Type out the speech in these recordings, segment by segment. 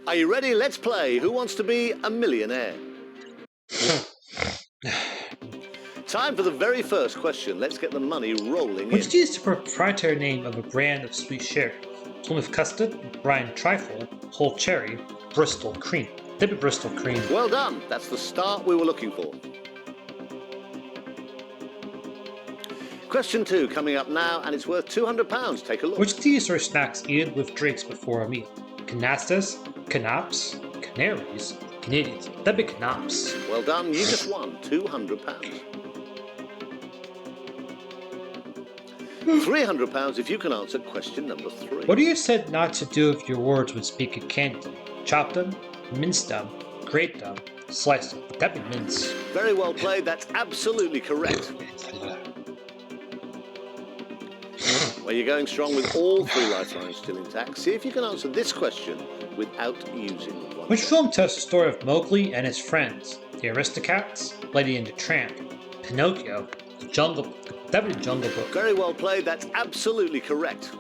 Are you ready? Let's play. Who wants to be a millionaire? Time for the very first question. Let's get the money rolling Which in. is the proprietary name of a brand of sweet sherry? Plymouth Custard, Bryan Trifle, Whole Cherry, Bristol Cream. That'd be Bristol Cream. Well done. That's the start we were looking for. Question 2 coming up now, and it's worth £200. Take a look. Which teas or snacks eaten with drinks before a meal? Canastas, Canaps, Canaries, Canadians. That'd be Canaps. Well done. You just won £200. £300 if you can answer question number 3. What do you said not to do if your words would speak a candy? Chop them, mince them, grate them, slice them. That'd be mince. Very well played. That's absolutely correct. Well, you're going strong with all 3 lifelines still intact. See if you can answer this question without using one. Which film tells the story of Mowgli and his friends? The Aristocats, Lady and the Tramp, Pinocchio, the Jungle Book. That'd be the Jungle Book. Very well played. That's absolutely correct.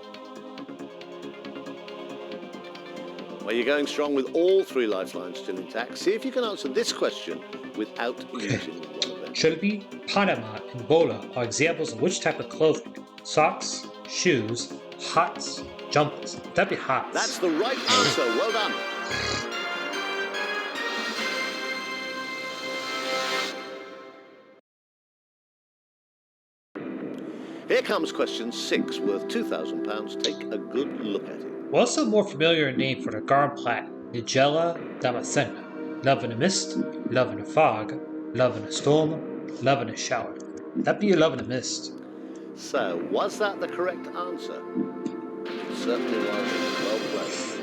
Well, you're going strong with all 3 lifelines still intact. See if you can answer this question without using one of them. Chilby, Panama, and Bola are examples of which type of clothing? Socks, shoes, hats, jumpers. That'd be hats. That's the right answer. Well done. Here comes question 6, worth £2,000. Take a good look at it. What's a more familiar name for the Garmplat? Nigella damascena. Love in a mist, love in a fog, love in a storm, love in a shower. That'd be a love in a mist. So, was that the correct answer? It certainly was. Well played.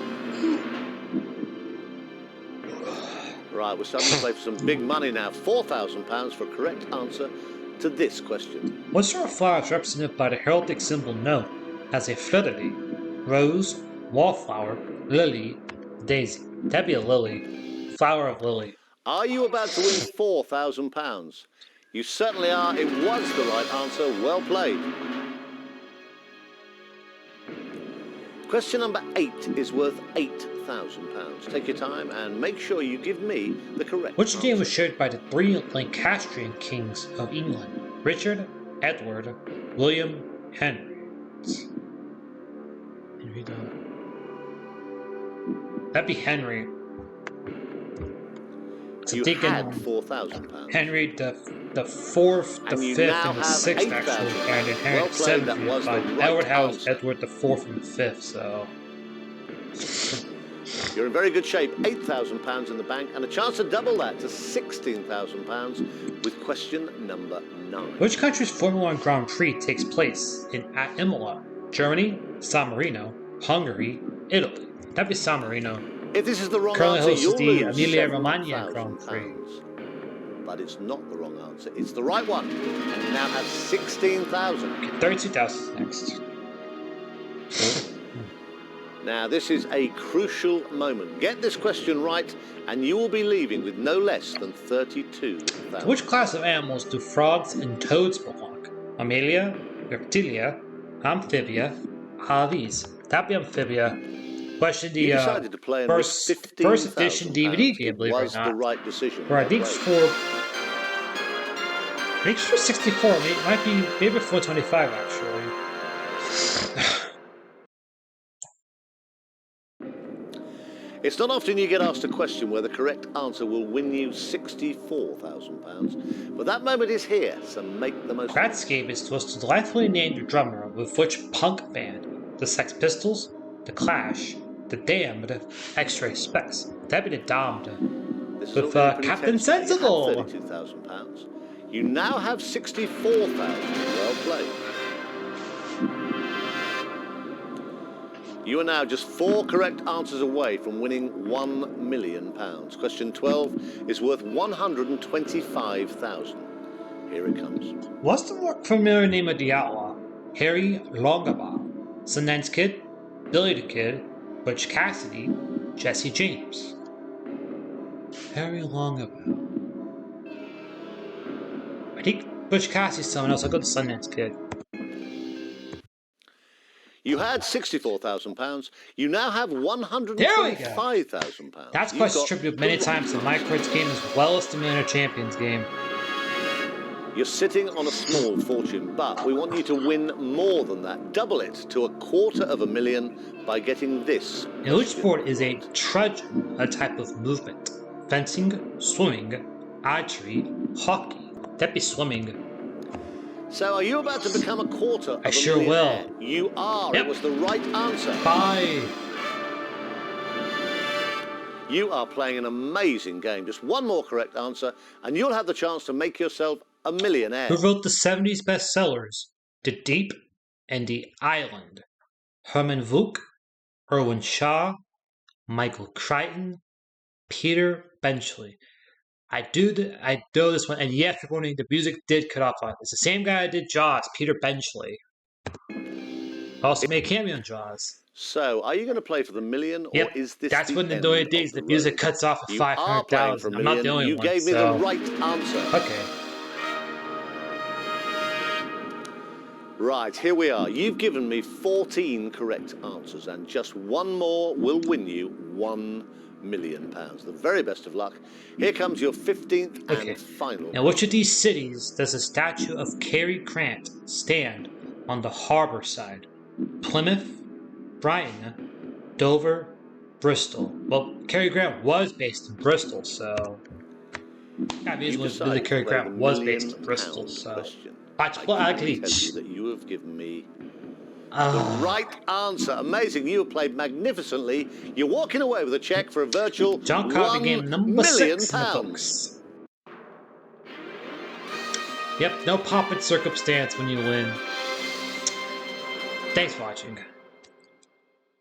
Right, we're starting to play for some big money now. £4,000 for a correct answer to this question. What sort of flower is represented by the heraldic symbol known as a fleur-de-lis? Rose, wallflower, lily, daisy. That'd be a lily. Flower of lily. Are you about to win £4,000? You certainly are. It was the right answer. Well played. Question number 8 is worth £8,000. Take your time and make sure you give me the correct Which answer. name was shared by the 3 Lancastrian kings of England? Richard, Edward, William, Henry. That'd be Henry. You had £4,000. Henry the 4th, the 5th, and the 6th actually, and in Henry the 7th. Edward House, Edward the 4th and the 5th, so... You're in very good shape. £8,000 in the bank and a chance to double that to £16,000 with question number 9. Which country's Formula 1 Grand Prix takes place at Imola? Germany, San Marino, Hungary, Italy. That'd be San Marino. If this is the wrong Currently answer, you'll the lose Emilia-Romagna Grand Prix. £7,000. But it's not the wrong answer. It's the right one. And you now have £16,000. 32,000 next. Now, this is a crucial moment. Get this question right, and you will be leaving with no less than £32,000. To which class of animals do frogs and toads belong? Mammalia, Reptilia, Amphibia, Aves. That'd be Amphibia. Question the decided to play in first edition DVD game, believe it or was not. the right decision. Or I think it's for 64. It might be maybe 425 actually. It's not often you get asked a question where the correct answer will win you £64,000, but that moment is here, so make the most of it. Gratscape is to delightfully named drummer with which punk band? The Sex Pistols, The Clash, The Damned, X-Ray Specs. That'd be The Damned. With Captain Sensible! You had £32,000. You now have £64,000. Well played. You are now just 4 correct answers away from winning £1 million. Question 12 is worth £125,000. Here it comes. What's the more familiar name of the outlaw? Harry Longabaugh, Sundance Kid, Billy the Kid, Butch Cassidy, Jesse James. Harry Longabaugh. I think Butch Cassidy's someone else. I'll go to Sundance Kid. You had £64,000. You now have £125,000. That's questions attributed many times to the Microids game as well as the Millionaire Champions game. You're sitting on a small fortune, but we want you to win more than that. Double it to $250,000 by getting this. Now, which sport is a trudging, a type of movement? Fencing, swimming, archery, hockey. That'd be swimming. So, are you about to become a quarter of I sure will. You are. Yep. It was the right answer. Bye. You are playing an amazing game. Just one more correct answer, and you'll have the chance to make yourself a millionaire. Who wrote the 70s bestsellers, The Deep and the Island? Herman Wouk, Irwin Shaw, Michael Crichton, Peter Benchley. I know this one, and yes, the music did cut off on it. It's the same guy that did Jaws, Peter Benchley. Also made a cameo in Jaws. So, are you going to play for the million, or is this that's the when end the of days the the music road? cuts off at You are playing for a 500,000. I'm not the million. only You one. gave me the right answer. Okay. Right, here we are. You've given me 14 correct answers, and just one more will win you £1 million. The very best of luck. Here comes your 15th and final. Now, which of these cities does the statue of Cary Grant stand on the harbor side? Plymouth, Brighton, Dover, Bristol. Well, Cary Grant was based in Bristol, so... Yeah, the Cary Grant was based in Bristol, so... I can tell you that you have given me the right answer. Amazing. You have played magnificently. You're walking away with a cheque for a virtual John Carpenter game number 6 in the books. Yep, no pop and circumstance when you win. Thanks for watching.